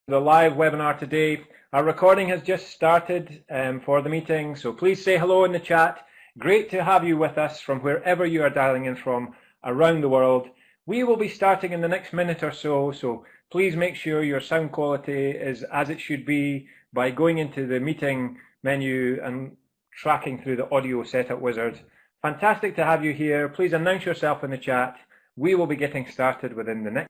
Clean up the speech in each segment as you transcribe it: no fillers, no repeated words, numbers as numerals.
The live webinar today. Our recording has just started for the meeting, so please say hello in the chat. Great to have you with us from wherever you are dialing in from around the world. We will be starting in the next minute or so, so please make sure your sound quality is as it should be by going into the meeting menu and tracking through the audio setup wizard. Fantastic to have you here. Please announce yourself in the chat. We will be getting started within the next.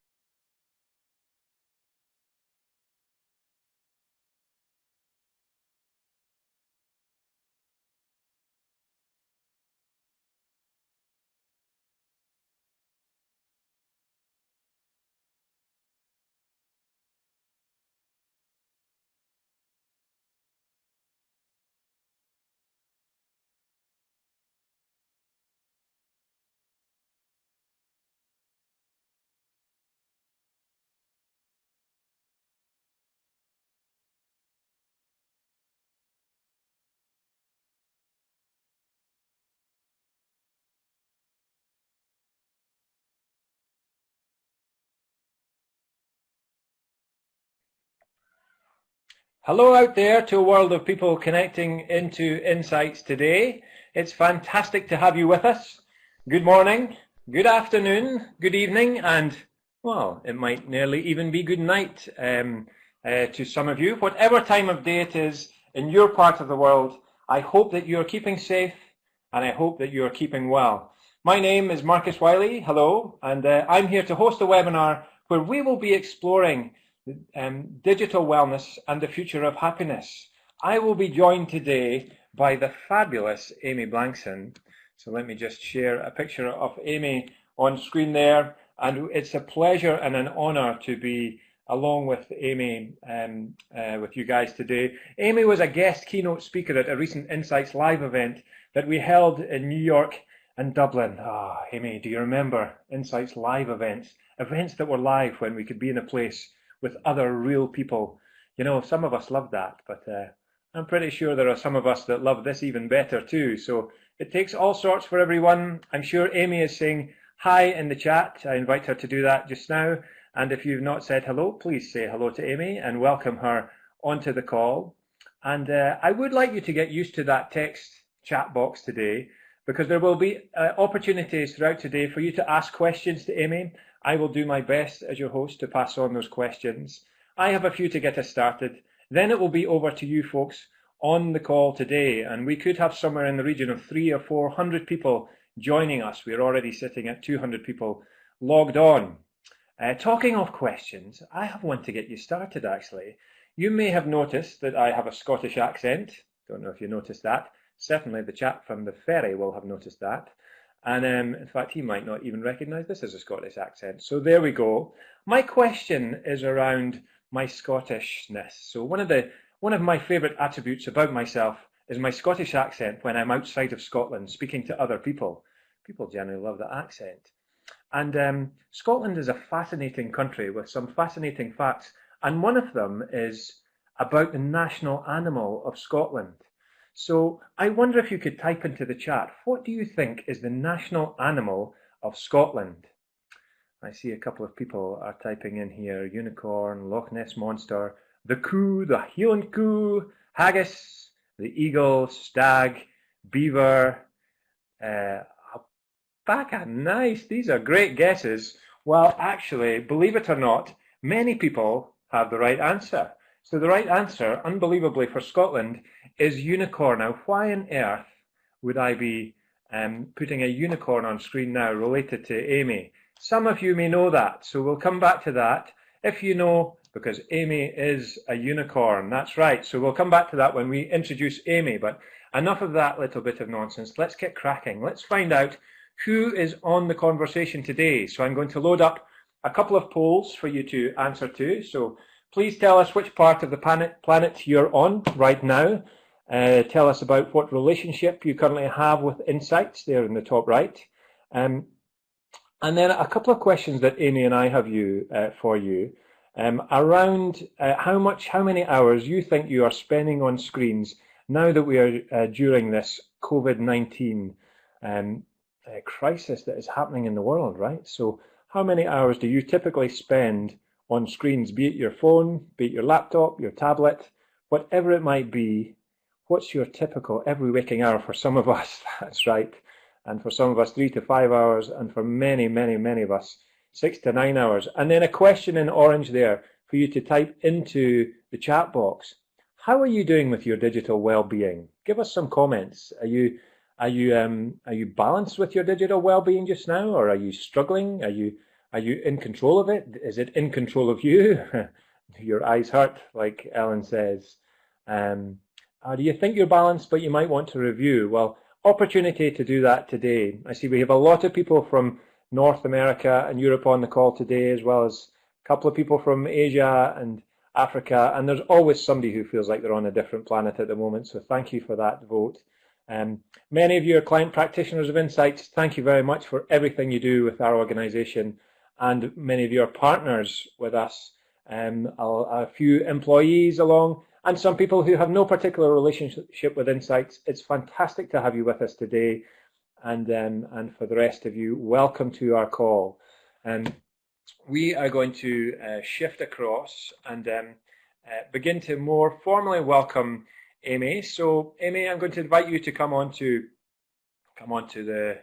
Hello out there to a world of people connecting into Insights today. It's fantastic to have you with us. Good morning, good afternoon, good evening, and, well, it might nearly even be good night to some of you. Whatever time of day it is in your part of the world, I hope that you're keeping safe and I hope that you're keeping well. My name is Marcus Wiley, hello, and I'm here to host a webinar where we will be exploring digital wellness and the future of happiness. I will be joined today by the fabulous Amy Blankson. So let me just share a picture of Amy on screen there, and it's a pleasure and an honor to be along with Amy with you guys today. Amy was a guest keynote speaker at a recent Insights Live event that we held in New York and Dublin. Amy, do you remember Insights Live events that were live when we could be in a place with other real people? You know, some of us love that, but I'm pretty sure there are some of us that love this even better too. So it takes all sorts for everyone. I'm sure Amy is saying hi in the chat. I invite her to do that just now. And if you've not said hello, please say hello to Amy and welcome her onto the call. And I would like you to get used to that text chat box today, because there will be opportunities throughout today for you to ask questions to Amy. I will do my best as your host to pass on those questions. I have a few to get us started. Then it will be over to you folks on the call today, and we could have somewhere in the region of 300 or 400 people joining us. We're already sitting at 200 people logged on. Talking of questions, I have one to get you started actually. You may have noticed that I have a Scottish accent. Don't know if you noticed that. Certainly the chap from the ferry will have noticed that. And in fact, he might not even recognise this as a Scottish accent. So there we go. My question is around my Scottishness. So one of my favourite attributes about myself is my Scottish accent when I'm outside of Scotland speaking to other people. People generally love that accent. And Scotland is a fascinating country with some fascinating facts. And one of them is about the national animal of Scotland. So I wonder if you could type into the chat, what do you think is the national animal of Scotland? I see a couple of people are typing in here: unicorn, Loch Ness monster, the coo, the Highland coo, haggis, the eagle, stag, beaver, alpaca. Nice, these are great guesses. Well, actually, believe it or not, many people have the right answer. So the right answer, unbelievably for Scotland, is unicorn. Now, why on earth would I be putting a unicorn on screen now related to Amy? Some of you may know that, so we'll come back to that. If you know, because Amy is a unicorn, that's right. So we'll come back to that when we introduce Amy, but enough of that little bit of nonsense. Let's get cracking. Let's find out who is on the conversation today. So I'm going to load up a couple of polls for you to answer to. So please tell us which part of the planet you're on right now. Tell us about what relationship you currently have with Insights there in the top right. And then a couple of questions that Amy and I have for you around how many hours you think you are spending on screens now that we are during this COVID-19 crisis that is happening in the world, right? So how many hours do you typically spend on screens, be it your phone, be it your laptop, your tablet, whatever it might be. What's your typical every waking hour? For some of us, that's right. And for some of us, 3 to 5 hours. And for many, many, many of us, 6 to 9 hours. And then a question in orange there for you to type into the chat box. How are you doing with your digital well-being? Give us some comments. Are you balanced with your digital well-being just now, or are you struggling? Are you in control of it? Is it in control of you? Your eyes hurt, like Ellen says. Or do you think you're balanced, but you might want to review? Well, opportunity to do that today. I see we have a lot of people from North America and Europe on the call today, as well as a couple of people from Asia and Africa, and there's always somebody who feels like they're on a different planet at the moment, so thank you for that vote. Many of you are client practitioners of Insights. Thank you very much for everything you do with our organization, and many of you are partners with us. A few employees along, and some people who have no particular relationship with Insights. It's fantastic to have you with us today, and for the rest of you, welcome to our call. We are going to shift across and begin to more formally welcome Amy. So, Amy, I'm going to invite you to come onto the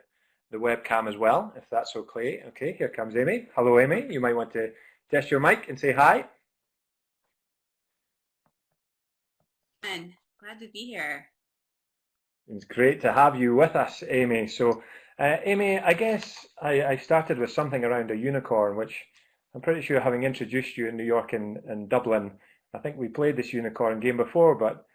webcam as well, if that's okay. Okay, here comes Amy. Hello, Amy. You might want to test your mic and say hi. Glad to be here. It's great to have you with us, Amy. So, Amy, I guess I started with something around a unicorn, which I'm pretty sure, having introduced you in New York and Dublin, I think we played this unicorn game before. But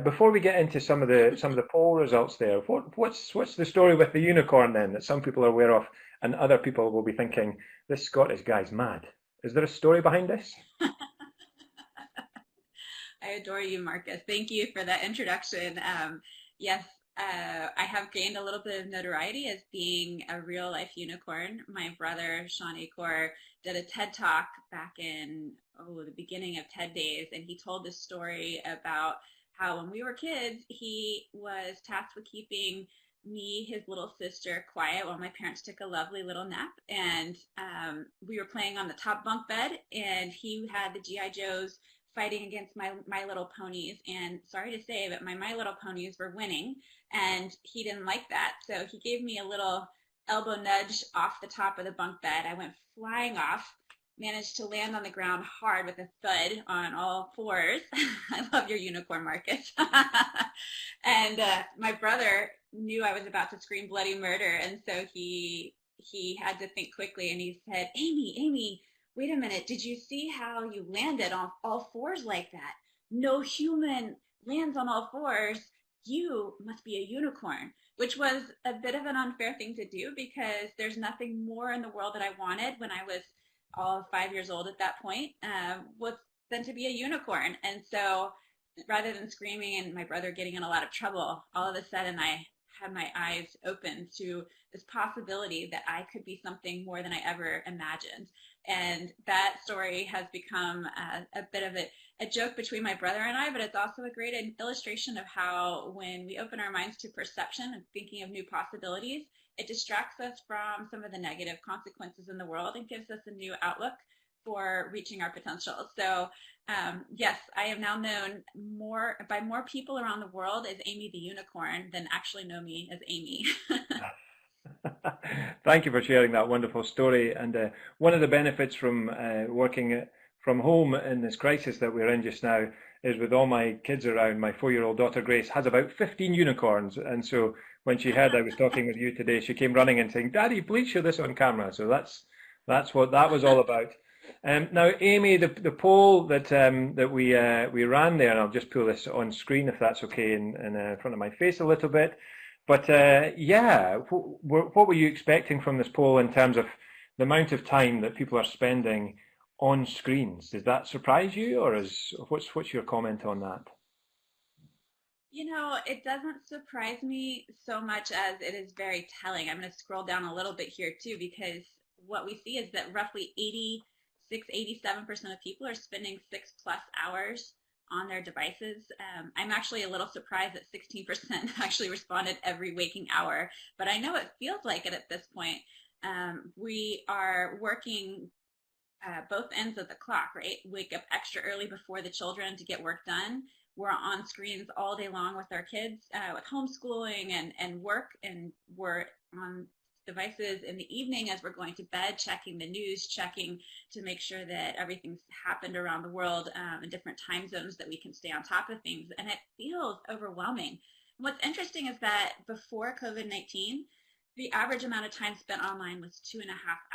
before we get into some of the poll results there, what's the story with the unicorn then that some people are aware of and other people will be thinking, this Scottish guy's mad? Is there a story behind this? I adore you, Marcus. Thank you for that introduction. Yes, I have gained a little bit of notoriety as being a real life unicorn. My brother, Sean Acor, did a TED Talk back in the beginning of TED days, and he told this story about how when we were kids, he was tasked with keeping me, his little sister, quiet while my parents took a lovely little nap. And we were playing on the top bunk bed, and he had the G.I. Joes fighting against my Little Ponies, and sorry to say, but my Little Ponies were winning, and he didn't like that, so he gave me a little elbow nudge off the top of the bunk bed. I went flying off, managed to land on the ground hard with a thud on all fours. I love your unicorn, Marcus. And my brother knew I was about to scream bloody murder, and so he had to think quickly, and he said, Amy, wait a minute, did you see how you landed on all fours like that? No human lands on all fours. You must be a unicorn, which was a bit of an unfair thing to do because there's nothing more in the world that I wanted when I was all 5 years old at that point, was than to be a unicorn. And so rather than screaming and my brother getting in a lot of trouble, all of a sudden I had my eyes open to this possibility that I could be something more than I ever imagined. And that story has become a bit of a joke between my brother and I, but it's also a great illustration of how when we open our minds to perception and thinking of new possibilities, it distracts us from some of the negative consequences in the world and gives us a new outlook for reaching our potential. So yes, I am now known by more people around the world as Amy the Unicorn than actually know me as Amy. Thank you for sharing that wonderful story. And one of the benefits from working from home in this crisis that we're in just now is, with all my kids around, my 4-year-old daughter Grace has about 15 unicorns. And so when she heard I was talking with you today, she came running and saying, Daddy, please show this on camera. So that's what that was all about. Now, Amy, the poll that we ran there, and I'll just pull this on screen if that's okay in front of my face a little bit. But yeah, what were you expecting from this poll in terms of the amount of time that people are spending on screens? Does that surprise you, or what's your comment on that? You know, it doesn't surprise me so much as it is very telling. I'm going to scroll down a little bit here too, because what we see is that roughly 87% of people are spending 6+ hours on their devices. I'm actually a little surprised that 16% actually responded every waking hour, but I know it feels like it at this point. We are working both ends of the clock, right? Wake up extra early before the children to get work done. We're on screens all day long with our kids, with homeschooling and work, and we're on devices in the evening as we're going to bed, checking the news, checking to make sure that everything's happened around the world in different time zones, that we can stay on top of things. And it feels overwhelming. What's interesting is that before COVID-19, the average amount of time spent online was 2.5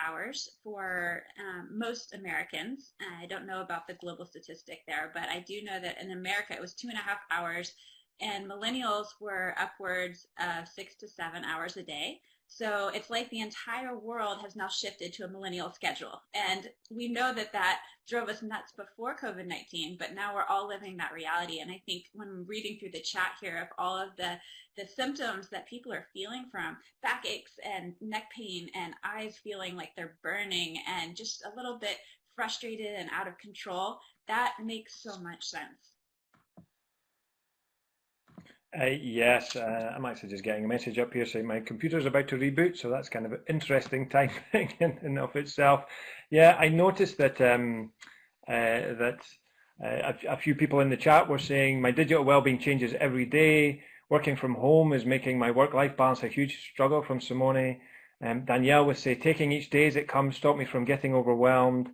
hours for most Americans. I don't know about the global statistic there, but I do know that in America it was 2.5 hours, and millennials were upwards of 6 to 7 hours a day. So it's like the entire world has now shifted to a millennial schedule. And we know that that drove us nuts before COVID-19, but now we're all living that reality. And I think when I'm reading through the chat here of all of the symptoms that people are feeling, from backaches and neck pain and eyes feeling like they're burning and just a little bit frustrated and out of control, that makes so much sense. Yes, I'm actually just getting a message up here saying my computer's about to reboot, so that's kind of an interesting timing in and of itself. Yeah, I noticed that a few people in the chat were saying my digital well-being changes every day. Working from home is making my work-life balance a huge struggle, from Simone. Danielle would say, taking each day as it comes stop me from getting overwhelmed.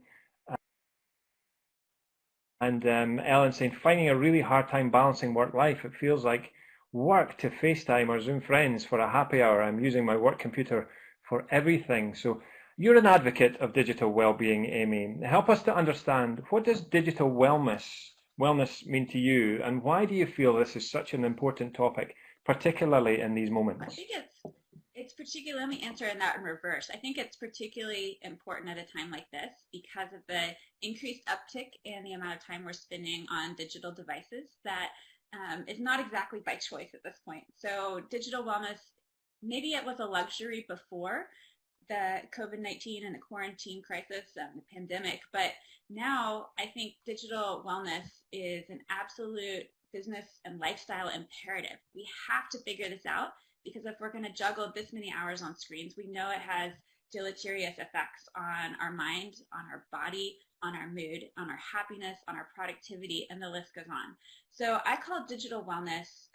And Ellen saying, finding a really hard time balancing work-life. It feels like work to FaceTime or Zoom friends for a happy hour. I'm using my work computer for everything. So you're an advocate of digital well-being, Amy. Help us to understand, what does digital wellness mean to you, and why do you feel this is such an important topic, particularly in these moments? I think it's particularly, let me answer that in reverse. I think it's particularly important at a time like this because of the increased uptick in the amount of time we're spending on digital devices that is not exactly by choice at this point. So digital wellness, maybe it was a luxury before the COVID-19 and the quarantine crisis and the pandemic, but now I think digital wellness is an absolute business and lifestyle imperative. We have to figure this out, because if we're going to juggle this many hours on screens, we know it has deleterious effects on our mind, on our body, on our mood, on our happiness, on our productivity, and the list goes on. So I call digital wellness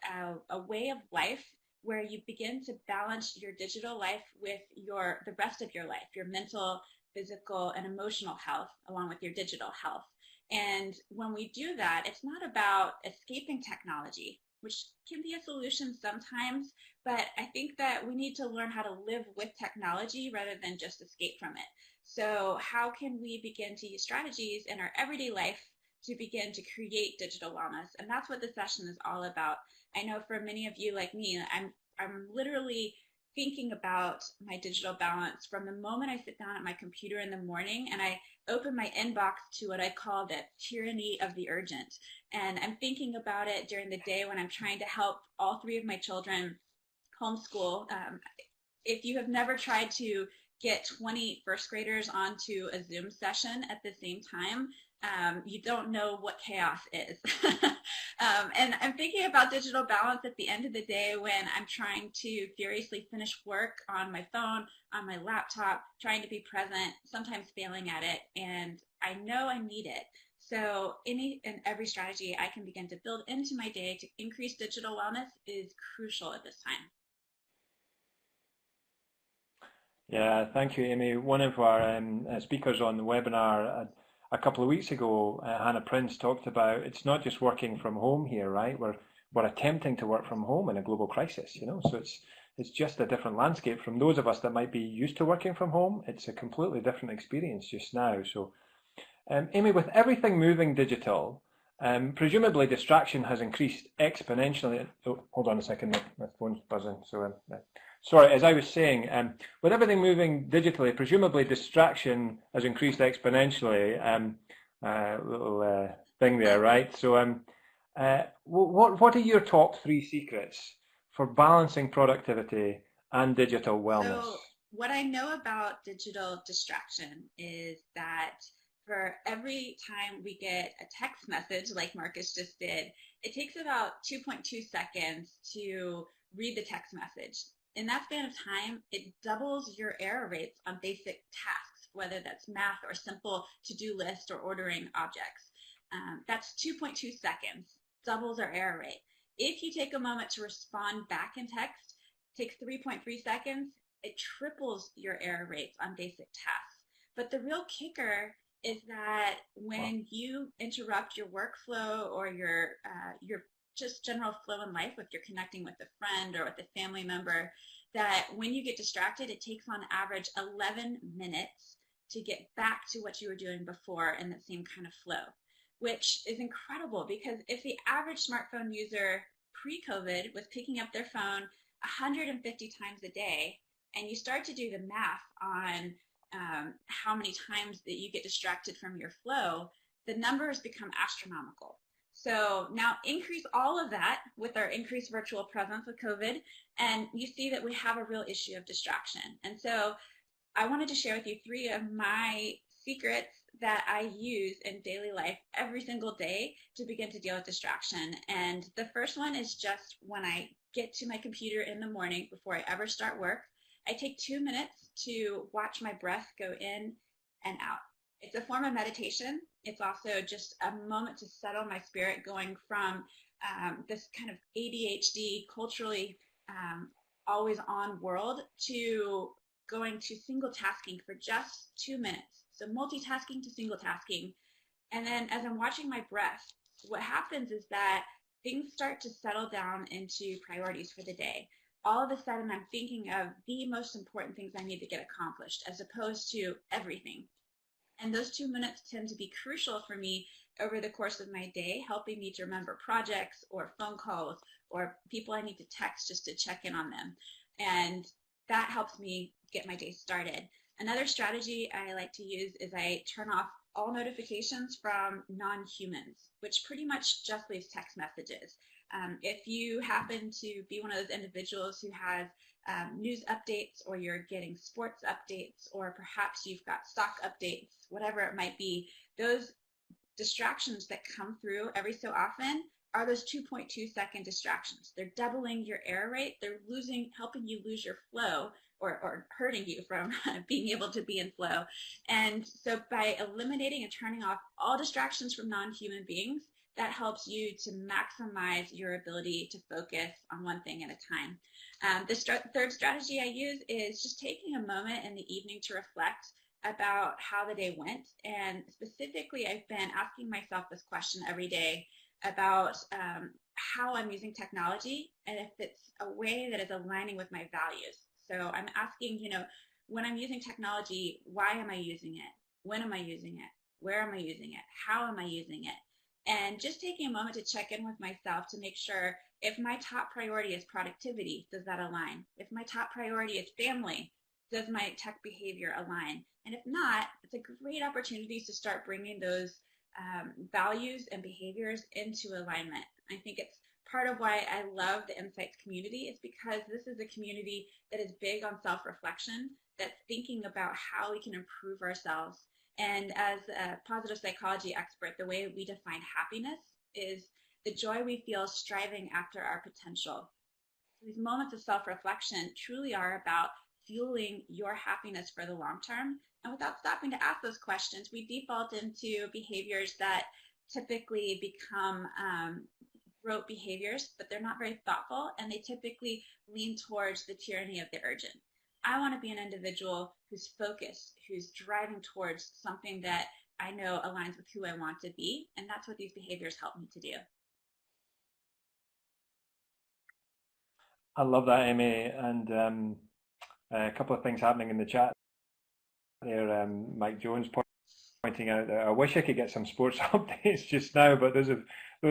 a way of life where you begin to balance your digital life with the rest of your life, your mental, physical, and emotional health, along with your digital health. And when we do that, it's not about escaping technology, which can be a solution sometimes, but I think that we need to learn how to live with technology rather than just escape from it. So how can we begin to use strategies in our everyday life to begin to create digital wellness? And that's what this session is all about. I know for many of you like me, I'm literally thinking about my digital balance from the moment I sit down at my computer in the morning and I open my inbox to what I call the tyranny of the urgent. And I'm thinking about it during the day when I'm trying to help all 3 of my children homeschool. If you have never tried to get 20 first graders onto a Zoom session at the same time, you don't know what chaos is. And I'm thinking about digital balance at the end of the day when I'm trying to furiously finish work on my phone, on my laptop, trying to be present, sometimes failing at it, and I know I need it. So any and every strategy I can begin to build into my day to increase digital wellness is crucial at this time. Yeah, thank you, Amy. One of our speakers on the webinar a couple of weeks ago, Hannah Prince, talked about it's not just working from home here, right? We're attempting to work from home in a global crisis, so it's just a different landscape. From those of us that might be used to working from home, it's a completely different experience just now. So, Amy, with everything moving digital, presumably distraction has increased exponentially. Oh, hold on a second, my phone's buzzing. So, sorry, as I was saying, with everything moving digitally, presumably distraction has increased exponentially. Little thing there, right? So, what are your top 3 secrets for balancing productivity and digital wellness? So, what I know about digital distraction is that for every time we get a text message, like Marcus just did, it takes about 2.2 seconds to read the text message. In that span of time, it doubles your error rates on basic tasks. whether that's math or simple to-do list or ordering objects. That's 2.2 seconds, doubles our error rate. If you take a moment to respond back in text, takes 3.3 seconds, it triples your error rates on basic tasks. But the real kicker is that when you interrupt your workflow or your just general flow in life, if you're connecting with a friend or with a family member, that when you get distracted, it takes on average 11 minutes to get back to what you were doing before in the same kind of flow, which is incredible, because if the average smartphone user pre-COVID was picking up their phone 150 times a day, and you start to do the math on how many times that you get distracted from your flow, the numbers become astronomical. So now increase all of that with our increased virtual presence with COVID, and you see that we have a real issue of distraction. And so I wanted to share with you 3 of my secrets that I use in daily life every single day to begin to deal with distraction. And the first one is just when I get to my computer in the morning before I ever start work, I take 2 minutes to watch my breath go in and out. It's a form of meditation. It's also just a moment to settle my spirit, going from this kind of ADHD, culturally always on world, to going to single tasking for just 2 minutes. So multitasking to single tasking. And then as I'm watching my breath, what happens is that things start to settle down into priorities for the day. All of a sudden, I'm thinking of the most important things I need to get accomplished, as opposed to everything. And those 2 minutes tend to be crucial for me over the course of my day, helping me to remember projects or phone calls or people I need to text just to check in on them. And that helps me get my day started. Another strategy I like to use is I turn off all notifications from non-humans, which pretty much just leaves text messages. If you happen to be one of those individuals who has news updates, or you're getting sports updates, or perhaps you've got stock updates, whatever it might be, those distractions that come through every so often are those 2.2 second distractions. They're doubling your error rate. They're helping you lose your flow, or hurting you from being able to be in flow. And so by eliminating and turning off all distractions from non-human beings, that helps you to maximize your ability to focus on one thing at a time. The third strategy I use is just taking a moment in the evening to reflect about how the day went. And specifically, I've been asking myself this question every day about how I'm using technology, and if it's a way that is aligning with my values. So I'm asking, when I'm using technology, why am I using it? When am I using it? Where am I using it? How am I using it? And just taking a moment to check in with myself to make sure, if my top priority is productivity, does that align? If my top priority is family, does my tech behavior align? And if not, it's a great opportunity to start bringing those values and behaviors into alignment. I think it's part of why I love the Insights community, is because this is a community that is big on self-reflection, that's thinking about how we can improve ourselves. And as a positive psychology expert, the way we define happiness is the joy we feel striving after our potential. So these moments of self-reflection truly are about fueling your happiness for the long term. And without stopping to ask those questions, we default into behaviors that typically become rote behaviors, but they're not very thoughtful, and they typically lean towards the tyranny of the urgent. I want to be an individual who's focused, who's driving towards something that I know aligns with who I want to be, and that's what these behaviors help me to do. I love that, Amy, and a couple of things happening in the chat there. Mike Jones pointing out that I wish I could get some sports updates just now, but those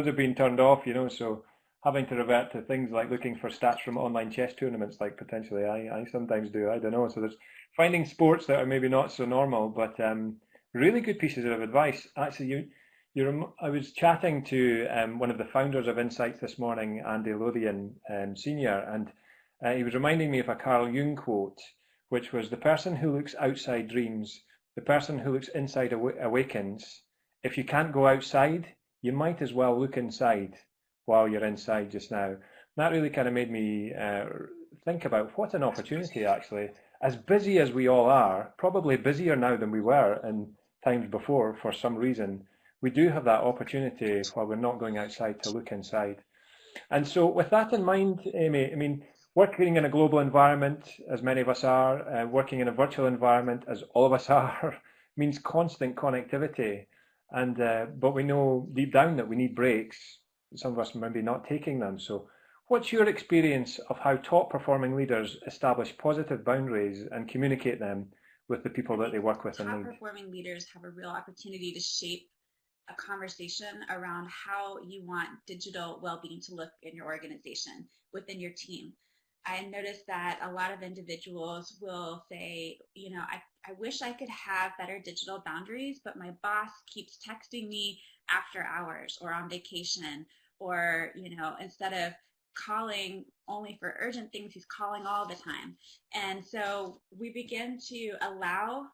have been turned off, so having to revert to things like looking for stats from online chess tournaments, like potentially I sometimes do. I don't know. So there's finding sports that are maybe not so normal, but really good pieces of advice. Actually, I was chatting to one of the founders of Insights this morning, Andy Lothian Senior, and he was reminding me of a Carl Jung quote, which was, "The person who looks outside dreams, the person who looks inside awakens. If you can't go outside, you might as well look inside while you're inside just now." That really kind of made me think about what an opportunity, actually, as busy as we all are, probably busier now than we were in times before for some reason, we do have that opportunity while we're not going outside to look inside. And so with that in mind, Amy, I mean, working in a global environment, as many of us are, working in a virtual environment, as all of us are, means constant connectivity. And but we know deep down that we need breaks. Some of us maybe not taking them. So what's your experience of how top performing leaders establish positive boundaries and communicate them with the people that they work with and lead? Top performing leaders have a real opportunity to shape a conversation around how you want digital well-being to look in your organization, within your team. I noticed that a lot of individuals will say, I wish I could have better digital boundaries, but my boss keeps texting me after hours or on vacation, or, instead of calling only for urgent things, he's calling all the time. And so we begin to allow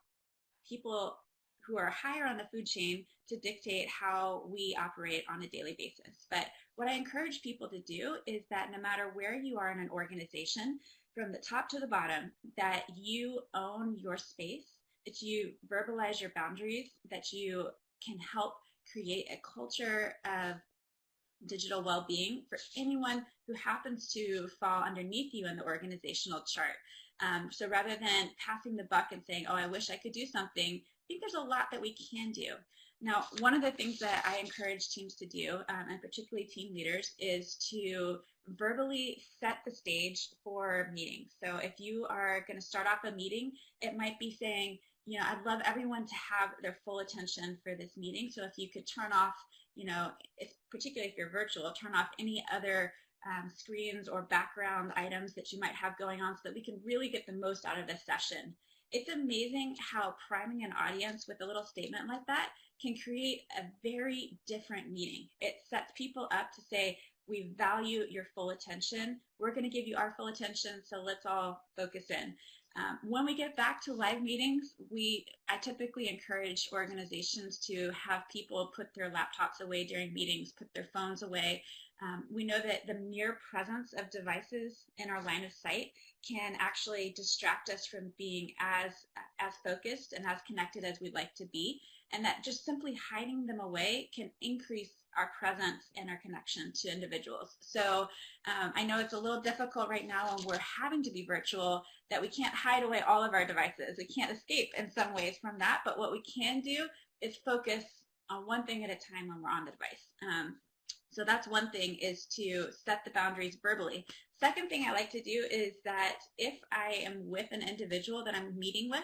people who are higher on the food chain to dictate how we operate on a daily basis. But what I encourage people to do is that no matter where you are in an organization, from the top to the bottom, that you own your space, that you verbalize your boundaries, that you can help create a culture of digital well-being for anyone who happens to fall underneath you in the organizational chart. So rather than passing the buck and saying, oh, I wish I could do something, I think there's a lot that we can do. Now, one of the things that I encourage teams to do, and particularly team leaders, is to verbally set the stage for meetings. So if you are going to start off a meeting, it might be saying, I'd love everyone to have their full attention for this meeting. So if you could turn off, particularly if you're virtual, turn off any other screens or background items that you might have going on so that we can really get the most out of this session. It's amazing how priming an audience with a little statement like that can create a very different meeting. It sets people up to say, we value your full attention. We're going to give you our full attention, so let's all focus in. When we get back to live meetings, I typically encourage organizations to have people put their laptops away during meetings, put their phones away. We know that the mere presence of devices in our line of sight can actually distract us from being as focused and as connected as we'd like to be, and that just simply hiding them away can increase our presence and our connection to individuals. So I know it's a little difficult right now when we're having to be virtual, that we can't hide away all of our devices. We can't escape in some ways from that, but what we can do is focus on one thing at a time when we're on the device. So that's one thing, is to set the boundaries verbally. Second thing I like to do is that if I am with an individual that I'm meeting with,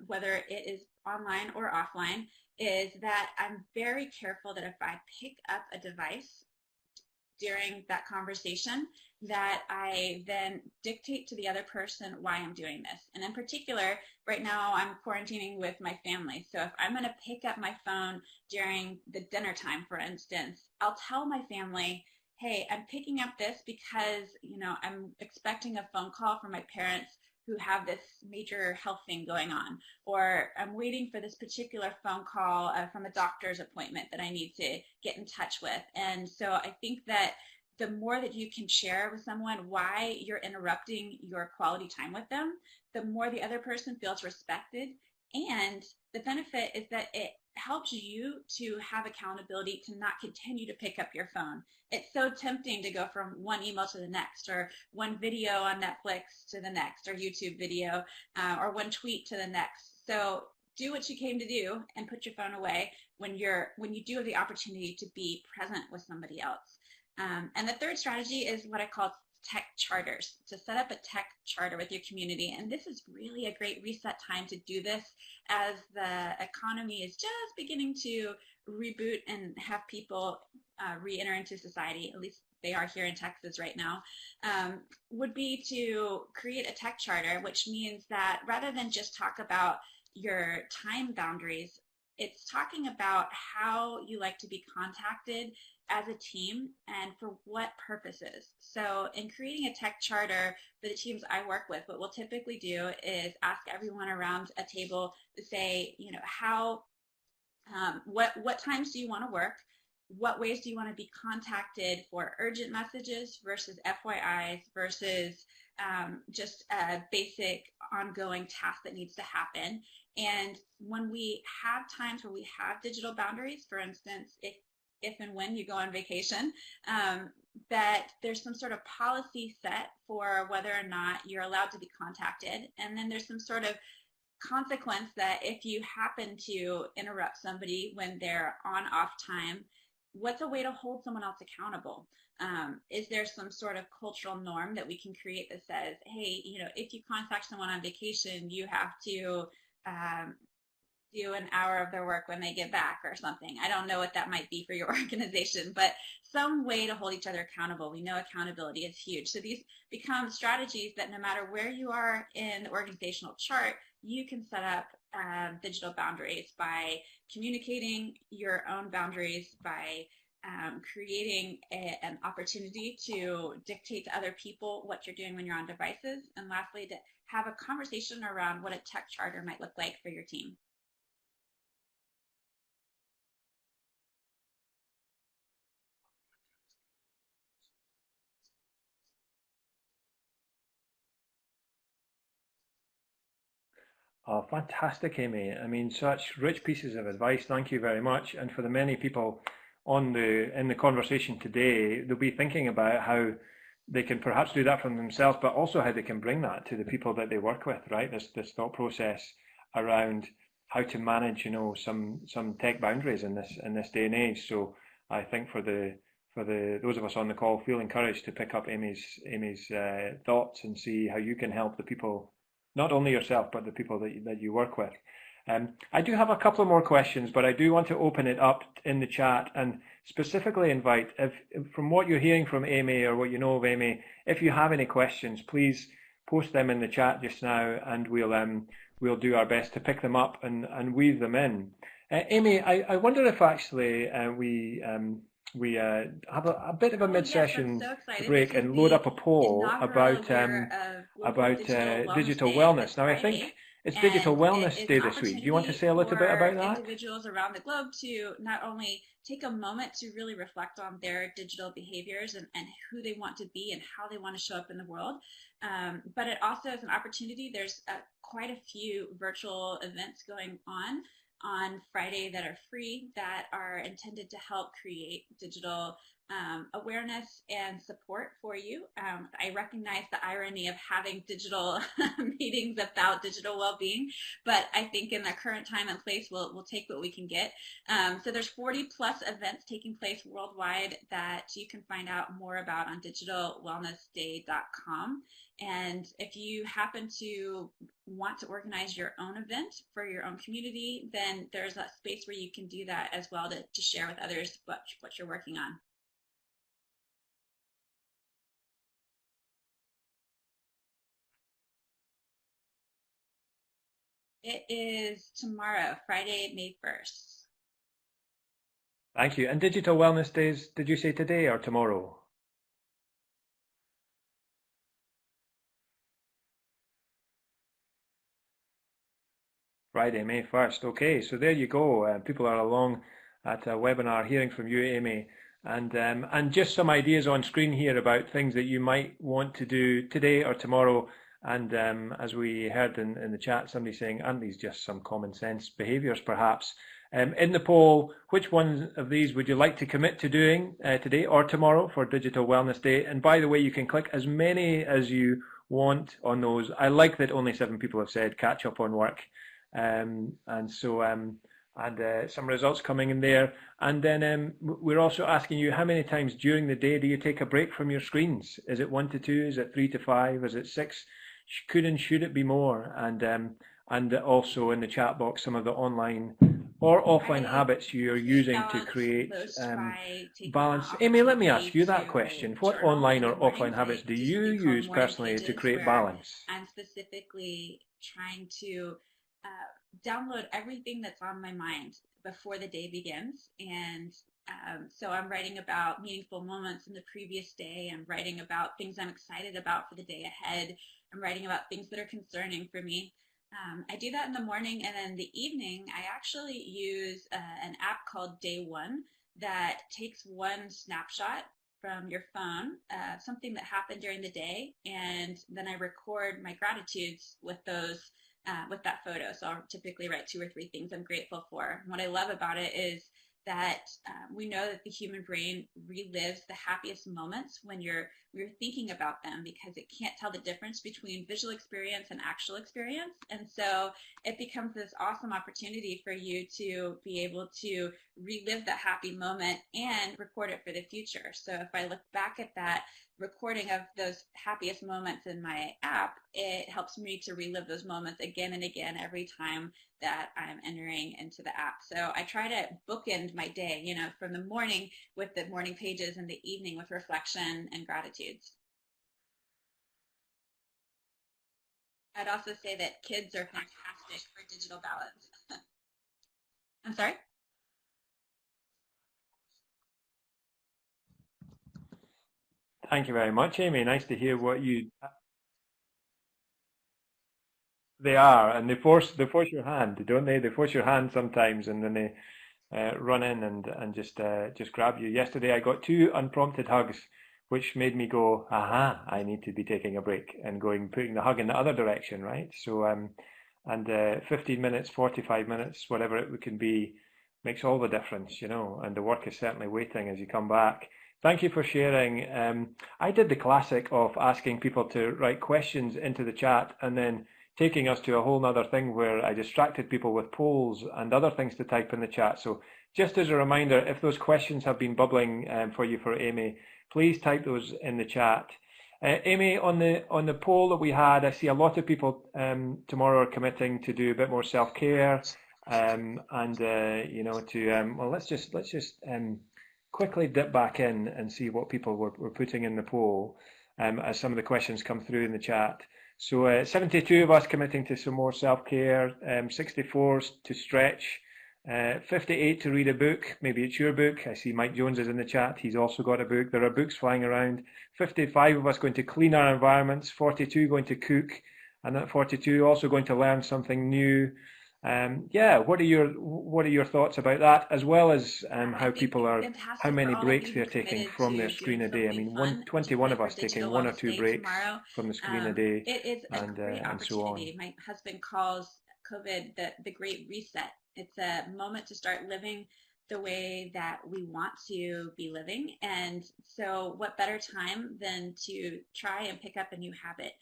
whether it is online or offline, is that I'm very careful that if I pick up a device during that conversation, that I then dictate to the other person why I'm doing this. And in particular, right now I'm quarantining with my family. So if I'm going to pick up my phone during the dinner time, for instance, I'll tell my family, hey, I'm picking up this because, I'm expecting a phone call from my parents who have this major health thing going on, or I'm waiting for this particular phone call from a doctor's appointment that I need to get in touch with. And so I think that the more that you can share with someone why you're interrupting your quality time with them, the more the other person feels respected. And the benefit is that it helps you to have accountability to not continue to pick up your phone. It's so tempting to go from one email to the next, or one video on Netflix to the next, or YouTube video, or one tweet to the next. So do what you came to do and put your phone away when you do have the opportunity to be present with somebody else. And the third strategy is what I call tech charters, to set up a tech charter with your community. And this is really a great reset time to do this as the economy is just beginning to reboot and have people re-enter into society, at least they are here in Texas right now, would be to create a tech charter, which means that rather than just talk about your time boundaries, it's talking about how you like to be contacted as a team and for what purposes. So in creating a tech charter for the teams I work with, what we'll typically do is ask everyone around a table to say, what times do you want to work? What ways do you want to be contacted for urgent messages versus FYIs versus just a basic ongoing task that needs to happen. And when we have times where we have digital boundaries, for instance, if and when you go on vacation, that there's some sort of policy set for whether or not you're allowed to be contacted. And then there's some sort of consequence that if you happen to interrupt somebody when they're on off time, what's a way to hold someone else accountable? Is there some sort of cultural norm that we can create that says, hey, if you contact someone on vacation, you have to do an hour of their work when they get back or something? I don't know what that might be for your organization, but some way to hold each other accountable. We know accountability is huge. So these become strategies that no matter where you are in the organizational chart, you can set up digital boundaries by communicating your own boundaries, by creating an opportunity to dictate to other people what you're doing when you're on devices, and lastly, to have a conversation around what a tech charter might look like for your team. Oh, fantastic, Amy. I mean, such rich pieces of advice. Thank you very much. And for the many people in the conversation today, they'll be thinking about how they can perhaps do that for themselves, but also how they can bring that to the people that they work with, right? This thought process around how to manage, some tech boundaries in this day and age. So I think for those of us on the call, feel encouraged to pick up Amy's thoughts and see how you can help the people, not only yourself, but the people that you work with. I do have a couple more questions, but I do want to open it up in the chat and specifically invite, if from what you're hearing from Amy or what you know of Amy, if you have any questions, please post them in the chat just now, and we'll do our best to pick them up and weave them in. Amy, I wonder if actually we have a bit of a mid-session break and load up a poll about digital wellness. Now, I think it's Digital Wellness Day this week. Do you want to say a little bit about that? Individuals around the globe to not only take a moment to really reflect on their digital behaviors and who they want to be and how they want to show up in the world, but it also is an opportunity. There's quite a few virtual events going on Friday that are free, that are intended to help create digital awareness and support for you. I recognize the irony of having digital meetings about digital well-being, but I think in the current time and place, we'll take what we can get. So there's 40 plus events taking place worldwide that you can find out more about on digitalwellnessday.com. And if you happen to want to organize your own event for your own community, then there's a space where you can do that as well to share with others what you're working on. It is tomorrow, Friday, May 1st. Thank you. And Digital Wellness Days, did you say today or tomorrow? Friday, May 1st. Okay, so there you go. People are along at a webinar hearing from you, Amy. And just some ideas on screen here about things that you might want to do today or tomorrow. And as we heard in the chat, somebody saying, aren't these just some common sense behaviors perhaps? In the poll, which ones of these would you like to commit to doing today or tomorrow for Digital Wellness Day? And by the way, you can click as many as you want on those. I like that only 7 people have said catch up on work. And some results coming in there. And then we're also asking you, how many times during the day do you take a break from your screens? Is it 1 to 2? Is it 3 to 5? Is it 6? Could and should it be more? And also in the chat box, some of the online or offline habits you're using to create balance. Amy, let me ask you that question. What online or offline habits do you use personally to create balance? I'm specifically trying to download everything that's on my mind before the day begins. And so I'm writing about meaningful moments in the previous day. I'm writing about things I'm excited about for the day ahead. I'm writing about things that are concerning for me. I do that in the morning, and then the evening I actually use an app called Day One that takes one snapshot from your phone, something that happened during the day, and then I record my gratitudes with those, with that photo. So I'll typically write 2 or 3 things I'm grateful for. And what I love about it is that we know that the human brain relives the happiest moments when you're thinking about them, because it can't tell the difference between visual experience and actual experience. And so it becomes this awesome opportunity for you to be able to relive that happy moment and record it for the future. So if I look back at that recording of those happiest moments in my app, it helps me to relive those moments again and again every time that I'm entering into the app. So I try to bookend my day, you know, from the morning with the morning pages and the evening with reflection and gratitudes. I'd also say that kids are fantastic for digital balance. I'm sorry? Thank you very much, Amy. Nice to hear what you. They are, and they force your hand, don't they? They force your hand sometimes, and then they run in and just grab you. Yesterday, I got 2 unprompted hugs, which made me go, "Aha! I need to be taking a break," and putting the hug in the other direction, right? So, and 15 minutes, 45 minutes, whatever it can be, makes all the difference, you know. And the work is certainly waiting as you come back. Thank you for sharing. I did the classic of asking people to write questions into the chat and then taking us to a whole nother thing where I distracted people with polls and other things to type in the chat. So just as a reminder, if those questions have been bubbling for you for Amy, please type those in the chat. Amy, on the poll that we had, I see a lot of people tomorrow are committing to do a bit more self-care and you know, to well, let's just quickly dip back in and see what people were putting in the poll as some of the questions come through in the chat. So 72 of us committing to some more self-care, 64 to stretch, 58 to read a book. Maybe it's your book. I see Mike Jones is in the chat. He's also got a book. There are books flying around. 55 of us going to clean our environments, 42 going to cook, and that 42 also going to learn something new. Yeah, what are your thoughts about that, as well as how people are, how many breaks they're taking from their screen a day? I mean, 21 of us taking 1 or 2 breaks from the screen a day, it is a great and so on. opportunity. My husband calls COVID the Great Reset. It's a moment to start living the way that we want to be living. And so what better time than to try and pick up a new habit?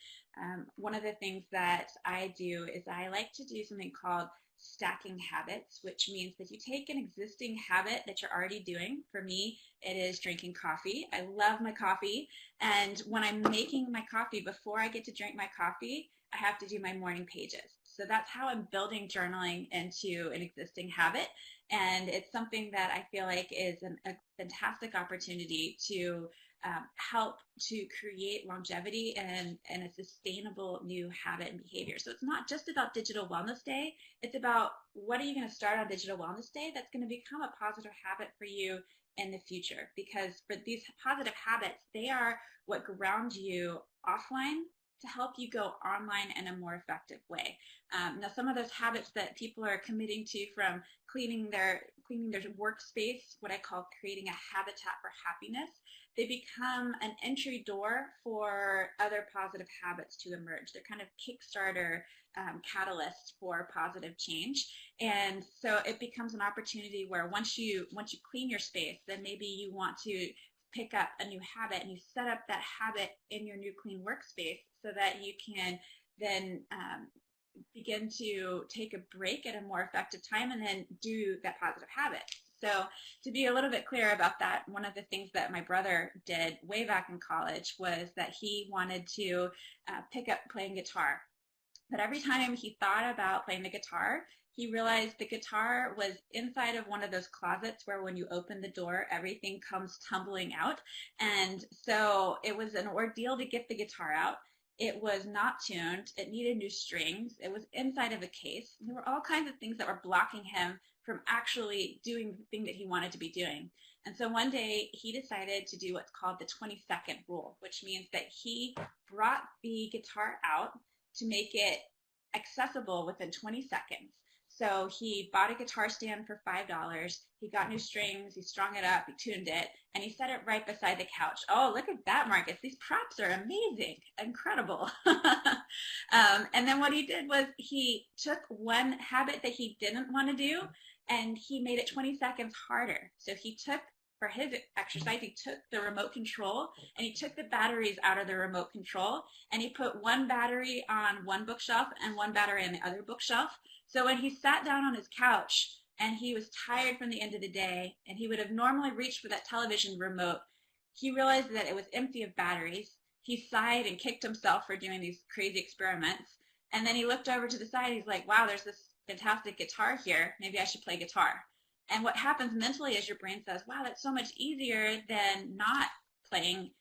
One of the things that I do is I like to do something called stacking habits, which means that you take an existing habit that you're already doing. For me, it is drinking coffee. I love my coffee. And when I'm making my coffee, before I get to drink my coffee, I have to do my morning pages. So that's how I'm building journaling into an existing habit. And it's something that I feel like is a fantastic opportunity to help to create longevity and a sustainable new habit and behavior. So it's not just about Digital Wellness Day. It's about what are you going to start on Digital Wellness Day that's going to become a positive habit for you in the future. Because for these positive habits, they are what ground you offline to help you go online in a more effective way. Now, some of those habits that people are committing to, from cleaning their workspace, what I call creating a habitat for happiness, they become an entry door for other positive habits to emerge. They're kind of Kickstarter catalysts for positive change. And so it becomes an opportunity where once you clean your space, then maybe you want to pick up a new habit, and you set up that habit in your new clean workspace so that you can then begin to take a break at a more effective time and then do that positive habit. So to be a little bit clear about that, one of the things that my brother did way back in college was that he wanted to pick up playing guitar. But every time he thought about playing the guitar, he realized the guitar was inside of one of those closets where when you open the door, everything comes tumbling out. And so it was an ordeal to get the guitar out. It was not tuned. It needed new strings. It was inside of a case. There were all kinds of things that were blocking him from actually doing the thing that he wanted to be doing. And so one day he decided to do what's called the 20-second rule, which means that he brought the guitar out to make it accessible within 20 seconds. So he bought a guitar stand for $5. He got new strings, he strung it up, he tuned it, and he set it right beside the couch. Oh, look at that, Marcus. These props are amazing, incredible. And then what he did was he took one habit that he didn't want to do and he made it 20 seconds harder. So he took, for his exercise, he took the remote control and he took the batteries out of the remote control and he put one battery on one bookshelf and one battery on the other bookshelf. So when he sat down on his couch and he was tired from the end of the day and he would have normally reached for that television remote, he realized that it was empty of batteries. He sighed and kicked himself for doing these crazy experiments. And then he looked over to the side. He's like, wow, there's this fantastic guitar here. Maybe I should play guitar. And what happens mentally is your brain says, wow, that's so much easier than not playing,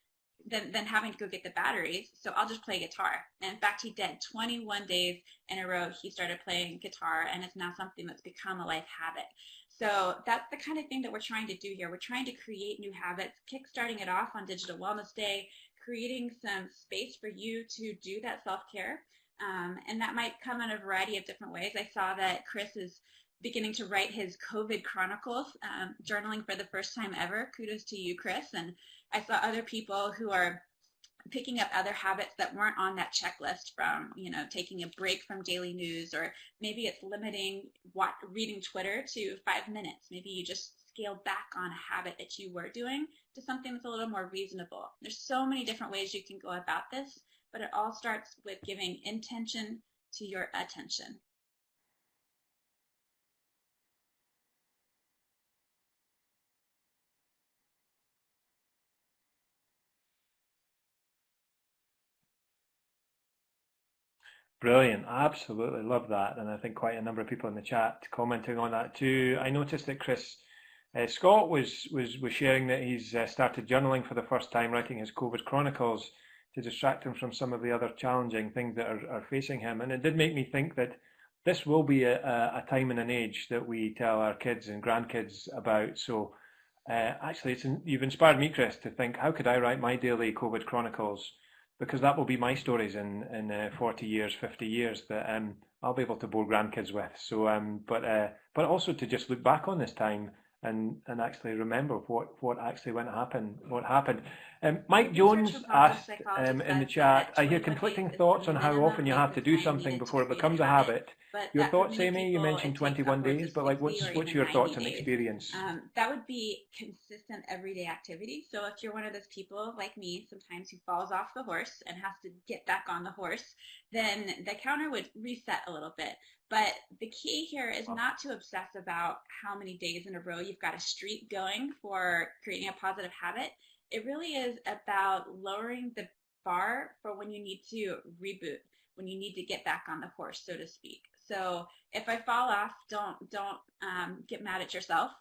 than having to go get the batteries. So I'll just play guitar. And in fact, he did 21 days in a row. He started playing guitar, and it's now something that's become a life habit. So that's the kind of thing that we're trying to do here. We're trying to create new habits, kickstarting it off on Digital Wellness Day, creating some space for you to do that self-care. And that might come in a variety of different ways. I saw that Chris is beginning to write his COVID chronicles, journaling for the first time ever. Kudos to you, Chris. And I saw other people who are picking up other habits that weren't on that checklist, from, taking a break from daily news, or maybe it's limiting reading Twitter to 5 minutes. Maybe you just scale back on a habit that you were doing to something that's a little more reasonable. There's so many different ways you can go about this, but it all starts with giving intention to your attention. Brilliant. Absolutely love that. And I think quite a number of people in the chat commenting on that too. I noticed that Chris Scott was sharing that he's started journaling for the first time, writing his COVID chronicles to distract him from some of the other challenging things that are facing him. And it did make me think that this will be a time and an age that we tell our kids and grandkids about. So actually, you've inspired me, Chris, to think, how could I write my daily COVID chronicles? Because that will be my stories in 40 years, 50 years that I'll be able to bore grandkids with. So, but also to just look back on this time and actually remember what actually what happened. Mike Jones asked in the chat, I hear conflicting thoughts on how often you have to do something before it becomes a habit. Your thoughts, Amy? You mentioned 21 days, but like, what's your thoughts and experience? That would be consistent everyday activity. So if you're one of those people like me, sometimes who falls off the horse and has to get back on the horse, then the counter would reset a little bit. But the key here is not to obsess about how many days in a row you've got a streak going for creating a positive habit. It really is about lowering the bar for when you need to reboot, when you need to get back on the horse, so to speak. So if I fall off, don't get mad at yourself.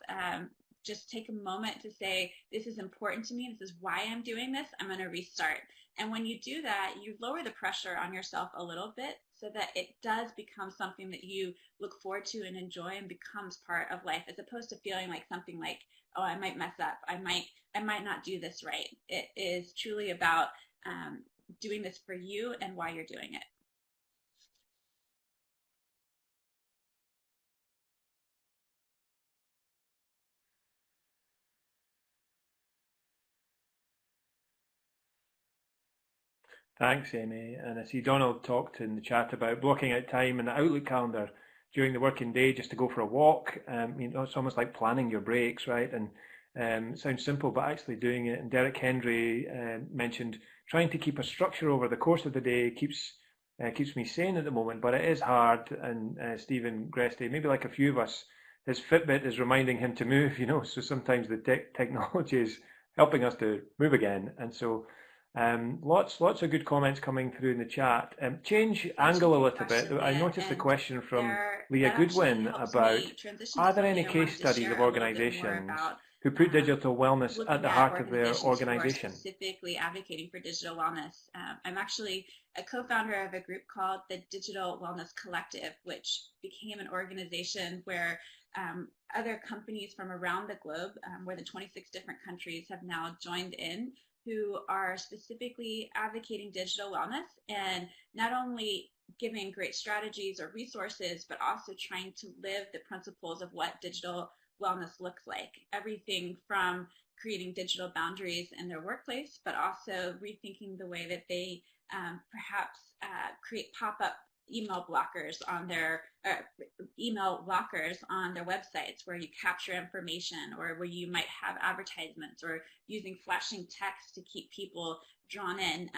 Just take a moment to say, this is important to me. This is why I'm doing this. I'm going to restart. And when you do that, you lower the pressure on yourself a little bit so that it does become something that you look forward to and enjoy and becomes part of life, as opposed to feeling like something like, oh, I might mess up. I might not do this right. It is truly about doing this for you and why you're doing it. Thanks, Amy. And I see Donald talked in the chat about blocking out time in the Outlook calendar during the working day just to go for a walk. It's almost like planning your breaks, right? And it sounds simple, but actually doing it. And Derek Hendry mentioned trying to keep a structure over the course of the day keeps me sane at the moment, but it is hard. And Stephen Gresty, maybe like a few of us, his Fitbit is reminding him to move, so sometimes the technology is helping us to move again. And so lots of good comments coming through in the chat. Change angle a little bit. I noticed a question from Leah Goodwin about, are there any case studies of organizations who put digital wellness at the heart of their organization? Specifically advocating for digital wellness. I'm actually a co-founder of a group called the Digital Wellness Collective, which became an organization where other companies from around the globe, more than 26 different countries, have now joined in, who are specifically advocating digital wellness, and not only giving great strategies or resources, but also trying to live the principles of what digital wellness looks like. Everything from creating digital boundaries in their workplace, but also rethinking the way that they perhaps create pop-up email blockers on their websites where you capture information, or where you might have advertisements, or using flashing text to keep people drawn in.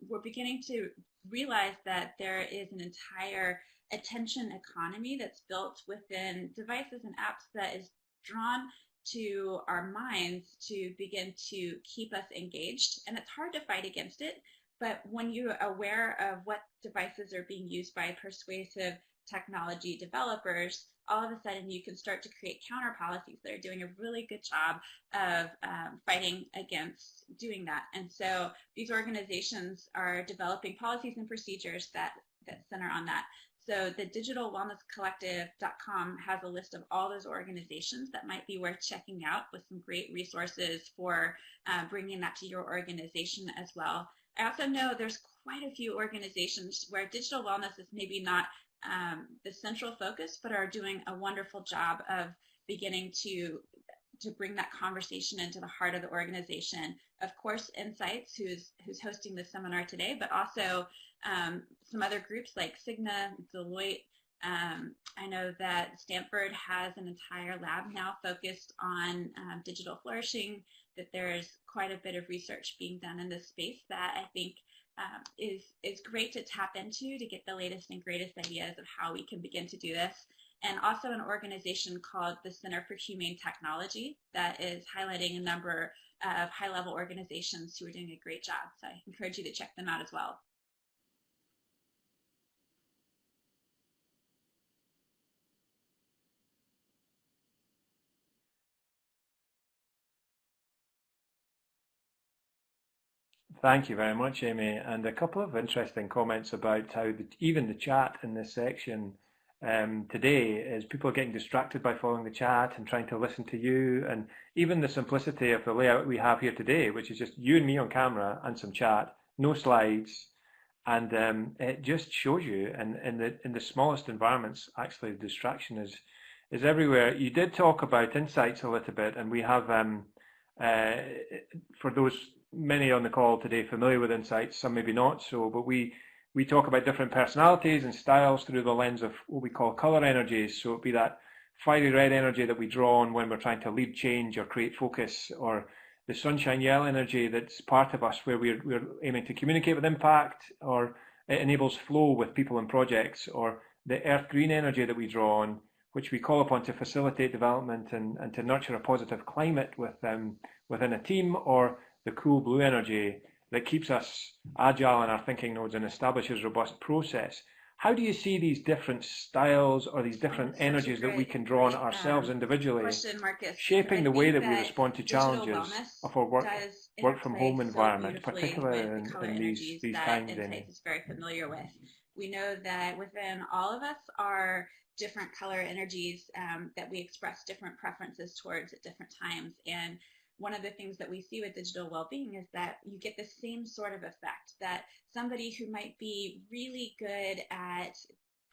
We're beginning to realize that there is an entire attention economy that's built within devices and apps that is drawn to our minds to begin to keep us engaged. And it's hard to fight against it, but when you're aware of what devices are being used by persuasive technology developers, all of a sudden you can start to create counter policies that are doing a really good job of fighting against doing that. And so these organizations are developing policies and procedures that center on that. So the digitalwellnesscollective.com has a list of all those organizations that might be worth checking out, with some great resources for bringing that to your organization as well. I also know there's quite a few organizations where digital wellness is maybe not the central focus, but are doing a wonderful job of beginning to bring that conversation into the heart of the organization. Of course, Insights, who's hosting this seminar today, but also some other groups like Cigna, Deloitte. I know that Stanford has an entire lab now focused on digital flourishing, that there's quite a bit of research being done in this space that I think is great to tap into to get the latest and greatest ideas of how we can begin to do this. And also an organization called the Center for Humane Technology that is highlighting a number of high-level organizations who are doing a great job. So I encourage you to check them out as well. Thank you very much, Amy. And a couple of interesting comments about how even the chat in this section today is people are getting distracted by following the chat and trying to listen to you, and even the simplicity of the layout we have here today, which is just you and me on camera and some chat, no slides, and it just shows you in the smallest environments, actually the distraction is everywhere. You did talk about insights a little bit, and we have for those many on the call today familiar with insights, some maybe not so, but we talk about different personalities and styles through the lens of what we call color energies. So it'd be that fiery red energy that we draw on when we're trying to lead change or create focus, or the sunshine yellow energy that's part of us where we're aiming to communicate with impact, or it enables flow with people and projects, or the earth green energy that we draw on, which we call upon to facilitate development and to nurture a positive climate within a team, or the cool blue energy that keeps us agile in our thinking nodes and establishes robust process. How do you see these different styles or these different energies that we can draw on ourselves individually, question, Marcus, shaping the way that we respond to challenges of our work from home environment, particularly in these times? Insights is very familiar with. We know that within all of us are different color energies that we express different preferences towards at different times. And one of the things that we see with digital well-being is that you get the same sort of effect, that somebody who might be really good at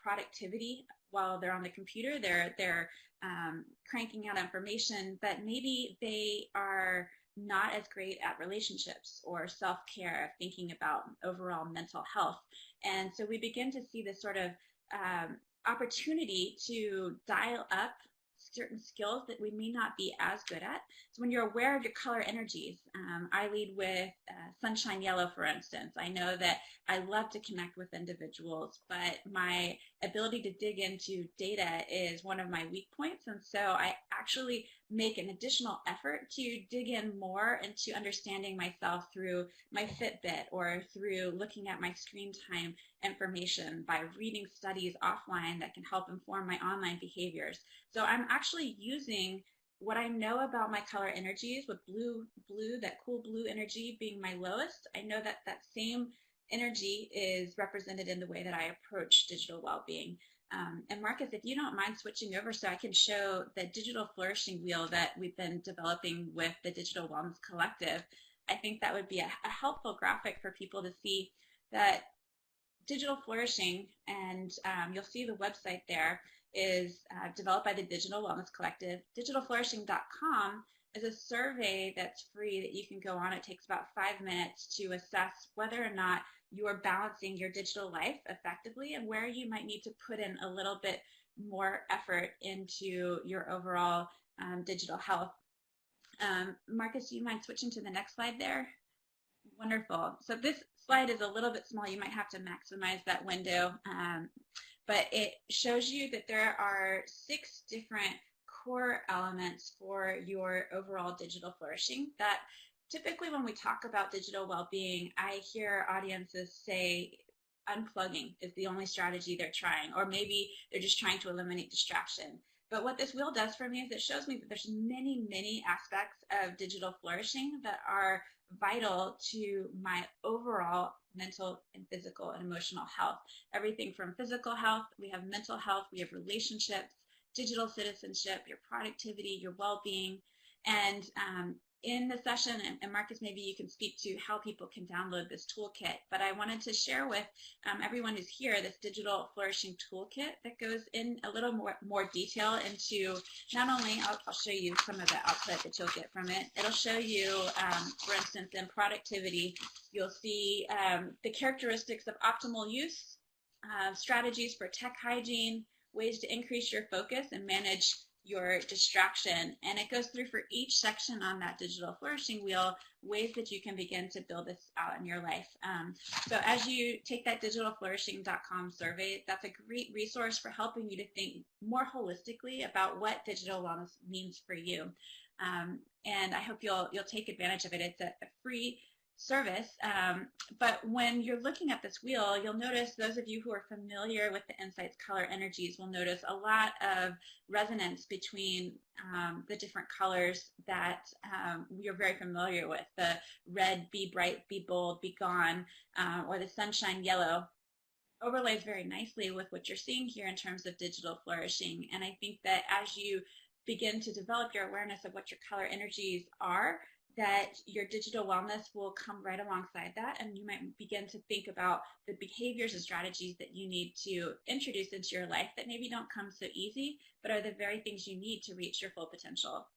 productivity while they're on the computer, they're cranking out information, but maybe they are not as great at relationships or self-care, thinking about overall mental health. And so we begin to see this sort of opportunity to dial up certain skills that we may not be as good at. So when you're aware of your color energies, I lead with sunshine yellow, for instance. I know that I love to connect with individuals, but my ability to dig into data is one of my weak points. And so I actually make an additional effort to dig in more into understanding myself through my Fitbit, or through looking at my screen time information, by reading studies offline that can help inform my online behaviors. So I'm actually using what I know about my color energies, with blue, that cool blue energy being my lowest. I know that that same energy is represented in the way that I approach digital well-being. And Marcus, if you don't mind switching over so I can show the digital flourishing wheel that we've been developing with the Digital Wellness Collective, I think that would be a helpful graphic for people to see that Digital Flourishing, and you'll see the website there, is developed by the Digital Wellness Collective. Digitalflourishing.com is a survey that's free that you can go on. It takes about 5 minutes to assess whether or not you are balancing your digital life effectively and where you might need to put in a little bit more effort into your overall digital health. Marcus, do you mind switching to the next slide there? Wonderful. So this slide is a little bit small. You might have to maximize that window, but it shows you that there are 6 different core elements for your overall digital flourishing that typically when we talk about digital well-being, I hear audiences say unplugging is the only strategy they're trying, or maybe they're just trying to eliminate distraction. But what this wheel does for me is it shows me that there's many, many aspects of digital flourishing that are vital to my overall mental and physical and emotional health. Everything from physical health, we have mental health, we have relationships, digital citizenship, your productivity, your well-being. And in the session, and Marcus, maybe you can speak to how people can download this toolkit, but I wanted to share with everyone who's here this digital flourishing toolkit that goes in a little more detail into not only, I'll show you some of the output that you'll get from it. It'll show you, for instance, in productivity, you'll see the characteristics of optimal use, strategies for tech hygiene, ways to increase your focus and manage your distraction, and it goes through for each section on that digital flourishing wheel ways that you can begin to build this out in your life. So as you take that digitalflourishing.com survey, that's a great resource for helping you to think more holistically about what digital wellness means for you. And I hope you'll take advantage of it. It's a free service, but when you're looking at this wheel, you'll notice, those of you who are familiar with the Insights color energies will notice a lot of resonance between the different colors that you're very familiar with. The red, be bright, be bold, be gone, or the sunshine yellow overlays very nicely with what you're seeing here in terms of digital flourishing. And I think that as you begin to develop your awareness of what your color energies are, that your digital wellness will come right alongside that, and you might begin to think about the behaviors and strategies that you need to introduce into your life that maybe don't come so easy, but are the very things you need to reach your full potential.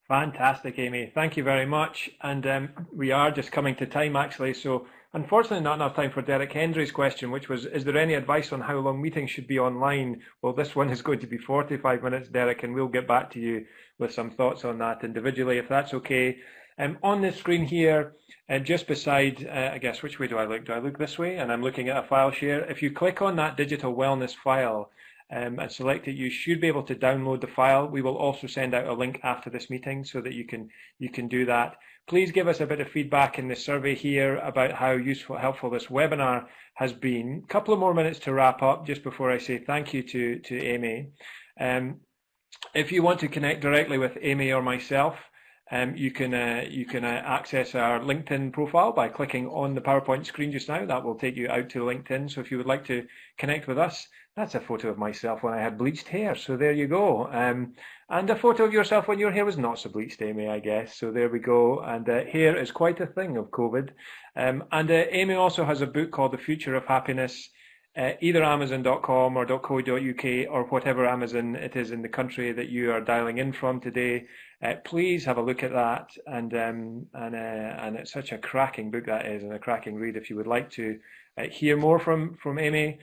Fantastic, Amy. Thank you very much. And we are just coming to time, actually. So unfortunately, not enough time for Derek Hendry's question, which was, is there any advice on how long meetings should be online? Well, this one is going to be 45 minutes, Derek, and we'll get back to you with some thoughts on that individually, if that's okay. On the screen here, just beside, I guess, which way do I look? Do I look this way? And I'm looking at a file share. If you click on that digital wellness file, and select it, you should be able to download the file. We will also send out a link after this meeting so that you can do that. Please give us a bit of feedback in the survey here about how helpful this webinar has been. A couple of more minutes to wrap up just before I say thank you to Amy. If you want to connect directly with Amy or myself, you can access our LinkedIn profile by clicking on the PowerPoint screen just now. That will take you out to LinkedIn. So if you would like to connect with us, that's a photo of myself when I had bleached hair. So there you go. And a photo of yourself when your hair was not so bleached, Amy, I guess. So there we go. And hair is quite a thing of COVID. And Amy also has a book called The Future of Happiness. Either Amazon.com or .co.uk or whatever Amazon it is in the country that you are dialing in from today. Please have a look at that, and it's such a cracking book that is, and a cracking read if you would like to hear more from Amy.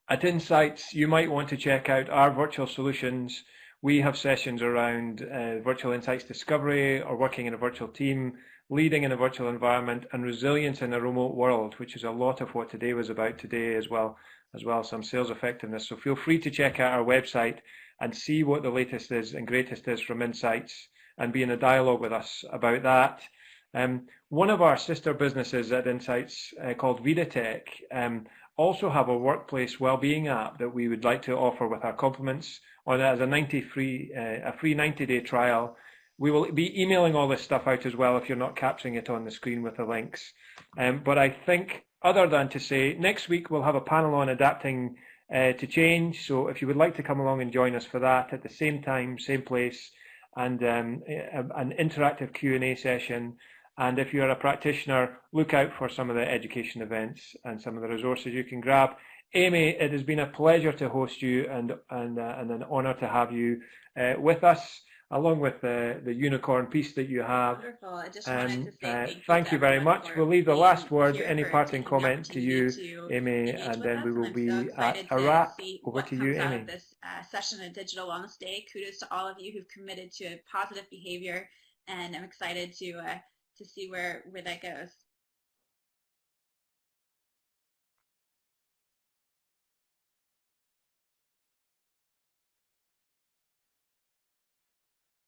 At Insights, you might want to check out our virtual solutions. We have sessions around virtual insights discovery, or working in a virtual team, leading in a virtual environment, and resilience in a remote world, which is a lot of what today was about today as well some sales effectiveness. So feel free to check out our website and see what the latest is and greatest is from Insights, and be in a dialogue with us about that. One of our sister businesses at Insights called VidaTech also have a workplace well-being app that we would like to offer with our compliments on as a free 90-day trial. We will be emailing all this stuff out as well if you're not capturing it on the screen with the links. But I think other than to say next week we'll have a panel on adapting to change. So if you would like to come along and join us for that at the same time, same place, and an interactive Q&A session. And if you're a practitioner, look out for some of the education events and some of the resources you can grab. Amy, it has been a pleasure to host you and an honour to have you with us, along with the unicorn piece that you have. Wonderful. I just wanted to say thank you very much. We'll leave the last word, any parting comment to you, Amy, and then we will be at a wrap. Over to you, Amy. This session of Digital Wellness Day. Kudos to all of you who've committed to positive behavior, and I'm excited to see where that goes.